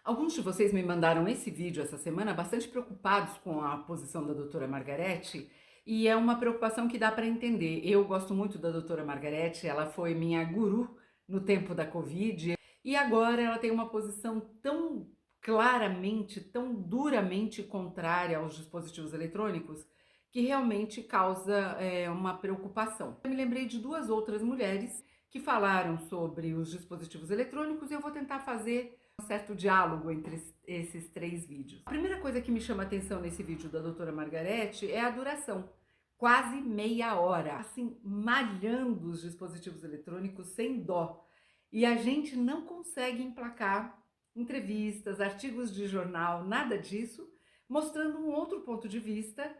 Alguns de vocês me mandaram esse vídeo essa semana bastante preocupados com a posição da doutora Margarete, e é uma preocupação que dá para entender. Eu gosto muito da doutora Margarete, ela foi minha guru no tempo da Covid, e agora ela tem uma posição tão claramente, tão duramente contrária aos dispositivos eletrônicos, que realmente causa uma preocupação. Eu me lembrei de duas outras mulheres que falaram sobre os dispositivos eletrônicos e eu vou tentar fazer um certo diálogo entre esses três vídeos. A primeira coisa que me chama a atenção nesse vídeo da doutora Margarete é a duração. Quase meia hora, assim, malhando os dispositivos eletrônicos sem dó. E a gente não consegue emplacar entrevistas, artigos de jornal, nada disso, mostrando um outro ponto de vista,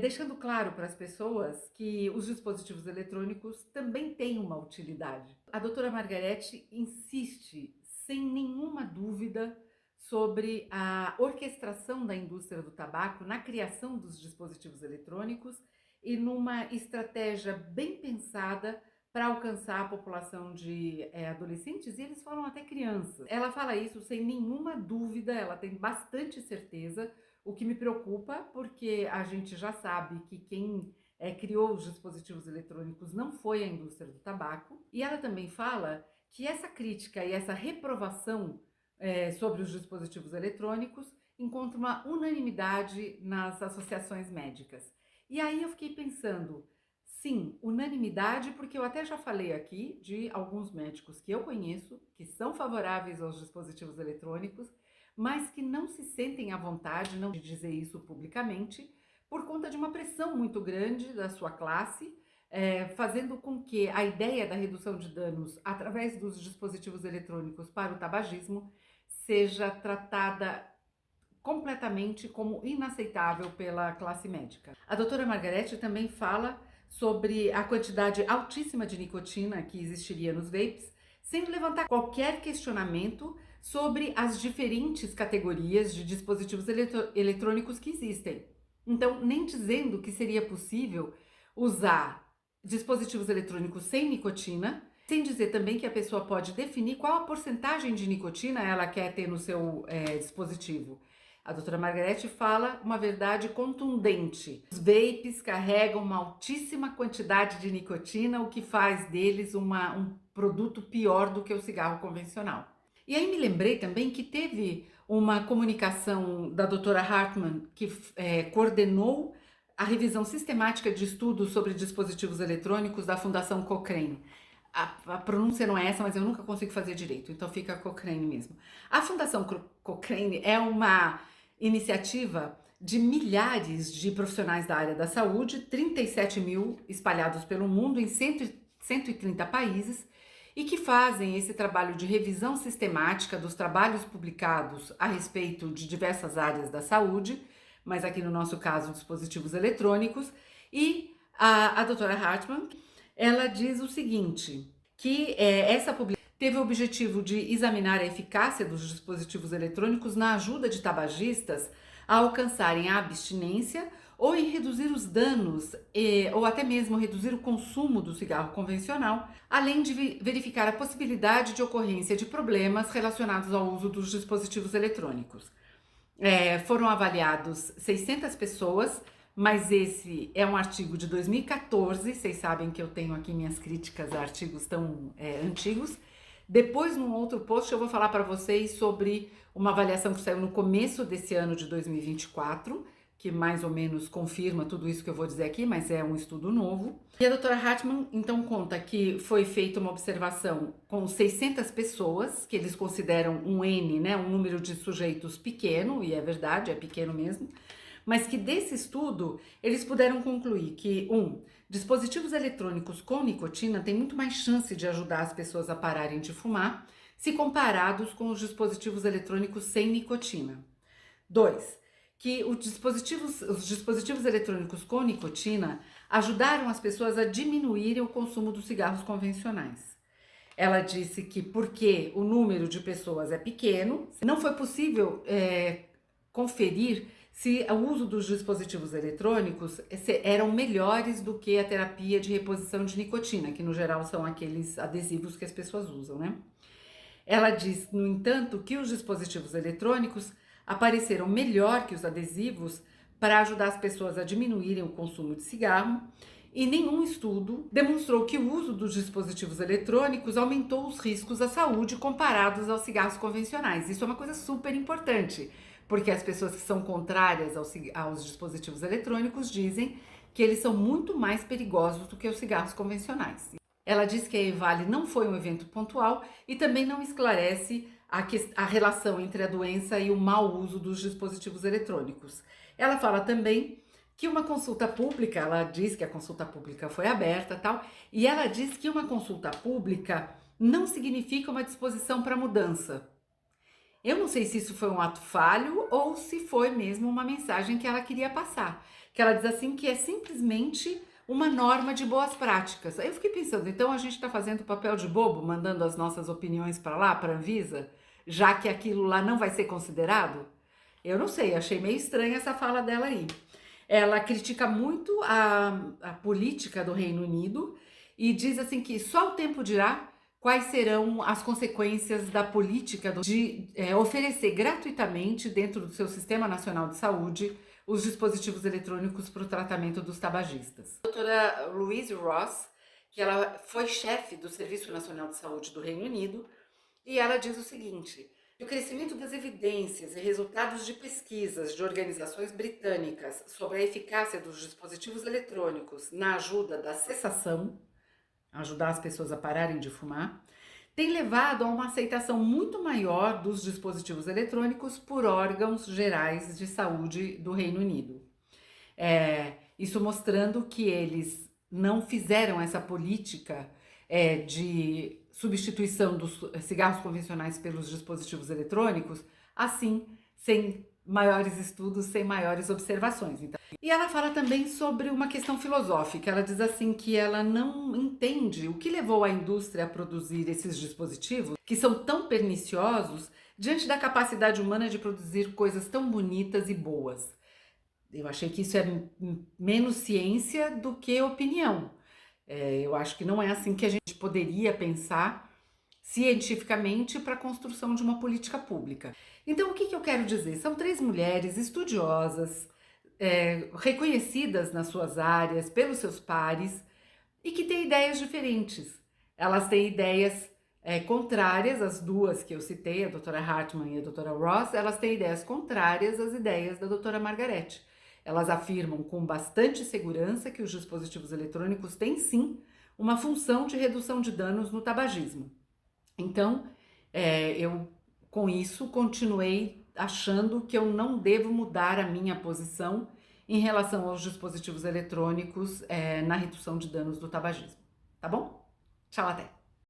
deixando claro para as pessoas que os dispositivos eletrônicos também têm uma utilidade. A doutora Margarete insiste, sem nenhuma dúvida, sobre a orquestração da indústria do tabaco na criação dos dispositivos eletrônicos e numa estratégia bem pensada para alcançar a população de adolescentes, e eles falam até crianças. Ela fala isso sem nenhuma dúvida, ela tem bastante certeza, o que me preocupa, porque a gente já sabe que quem criou os dispositivos eletrônicos não foi a indústria do tabaco. E ela também fala que essa crítica e essa reprovação sobre os dispositivos eletrônicos encontra uma unanimidade nas associações médicas. E aí eu fiquei pensando, sim, unanimidade, porque eu até já falei aqui de alguns médicos que eu conheço, que são favoráveis aos dispositivos eletrônicos, mas que não se sentem à vontade de dizer isso publicamente, por conta de uma pressão muito grande da sua classe, fazendo com que a ideia da redução de danos através dos dispositivos eletrônicos para o tabagismo seja tratada completamente como inaceitável pela classe médica. A doutora Margarete também fala sobre a quantidade altíssima de nicotina que existiria nos vapes, sem levantar qualquer questionamento sobre as diferentes categorias de dispositivos eletrônicos que existem. Então, nem dizendo que seria possível usar dispositivos eletrônicos sem nicotina, sem dizer também que a pessoa pode definir qual a porcentagem de nicotina ela quer ter no seu dispositivo. A doutora Margarete fala uma verdade contundente. Os vapes carregam uma altíssima quantidade de nicotina, o que faz deles um produto pior do que o cigarro convencional. E aí me lembrei também que teve uma comunicação da doutora Hartmann, que coordenou a revisão sistemática de estudos sobre dispositivos eletrônicos da Fundação Cochrane. A pronúncia não é essa, mas eu nunca consigo fazer direito, então fica Cochrane mesmo. A Fundação Cochrane é uma iniciativa de milhares de profissionais da área da saúde, 37 mil espalhados pelo mundo em 130 países, e que fazem esse trabalho de revisão sistemática dos trabalhos publicados a respeito de diversas áreas da saúde, mas aqui no nosso caso, dispositivos eletrônicos. E a doutora Hartmann, ela diz o seguinte, que essa publicação teve o objetivo de examinar a eficácia dos dispositivos eletrônicos na ajuda de tabagistas a alcançarem a abstinência ou em reduzir os danos ou até mesmo reduzir o consumo do cigarro convencional, além de verificar a possibilidade de ocorrência de problemas relacionados ao uso dos dispositivos eletrônicos. Foram avaliados 600 pessoas, mas esse é um artigo de 2014, vocês sabem que eu tenho aqui minhas críticas a artigos tão antigos. Depois, num outro post, eu vou falar para vocês sobre uma avaliação que saiu no começo desse ano de 2024, que mais ou menos confirma tudo isso que eu vou dizer aqui, mas é um estudo novo. E a doutora Hartmann, então, conta que foi feita uma observação com 600 pessoas, que eles consideram um N, né, um número de sujeitos pequeno, e é verdade, é pequeno mesmo, mas que desse estudo eles puderam concluir que, dispositivos eletrônicos com nicotina têm muito mais chance de ajudar as pessoas a pararem de fumar, se comparados com os dispositivos eletrônicos sem nicotina. 2, que os dispositivos eletrônicos com nicotina ajudaram as pessoas a diminuírem o consumo dos cigarros convencionais. Ela disse que porque o número de pessoas é pequeno, não foi possível conferir se o uso dos dispositivos eletrônicos eram melhores do que a terapia de reposição de nicotina, que no geral são aqueles adesivos que as pessoas usam, né? Ela diz, no entanto, que os dispositivos eletrônicos apareceram melhor que os adesivos para ajudar as pessoas a diminuírem o consumo de cigarro, e nenhum estudo demonstrou que o uso dos dispositivos eletrônicos aumentou os riscos à saúde comparados aos cigarros convencionais. Isso é uma coisa super importante, porque as pessoas que são contrárias aos dispositivos eletrônicos dizem que eles são muito mais perigosos do que os cigarros convencionais. Ela diz que a EVALI não foi um evento pontual e também não esclarece a relação entre a doença e o mau uso dos dispositivos eletrônicos. Ela fala também que uma consulta pública, ela diz que a consulta pública foi aberta, tal, e ela diz que uma consulta pública não significa uma disposição para mudança. Eu não sei se isso foi um ato falho ou se foi mesmo uma mensagem que ela queria passar. Que ela diz assim que é simplesmente uma norma de boas práticas. Aí eu fiquei pensando, então a gente está fazendo papel de bobo, mandando as nossas opiniões para lá, para a Anvisa, já que aquilo lá não vai ser considerado? Eu não sei, achei meio estranha essa fala dela aí. Ela critica muito a política do Reino Unido e diz assim que só o tempo dirá quais serão as consequências da política de oferecer gratuitamente dentro do seu Sistema Nacional de Saúde os dispositivos eletrônicos para o tratamento dos tabagistas. A doutora Louise Ross, que ela foi chefe do Serviço Nacional de Saúde do Reino Unido, e ela diz o seguinte: o crescimento das evidências e resultados de pesquisas de organizações britânicas sobre a eficácia dos dispositivos eletrônicos na ajuda da cessação, ajudar as pessoas a pararem de fumar, tem levado a uma aceitação muito maior dos dispositivos eletrônicos por órgãos gerais de saúde do Reino Unido. Isso mostrando que eles não fizeram essa política de substituição dos cigarros convencionais pelos dispositivos eletrônicos, assim, sem maiores estudos, sem maiores observações. Então, e ela fala também sobre uma questão filosófica. Ela diz assim que ela não entende o que levou a indústria a produzir esses dispositivos, que são tão perniciosos, diante da capacidade humana de produzir coisas tão bonitas e boas. Eu achei que isso é menos ciência do que opinião. Eu acho que não é assim que a gente poderia pensar cientificamente para a construção de uma política pública. Então, o que eu quero dizer? São 3 mulheres estudiosas, reconhecidas nas suas áreas, pelos seus pares, e que têm ideias diferentes. Elas têm ideias contrárias, as duas que eu citei, a doutora Hartmann e a doutora Ross, elas têm ideias contrárias às ideias da doutora Margarete. Elas afirmam com bastante segurança que os dispositivos eletrônicos têm sim uma função de redução de danos no tabagismo. Então, eu com isso continuei achando que eu não devo mudar a minha posição em relação aos dispositivos eletrônicos na redução de danos do tabagismo. Tá bom? Tchau, até!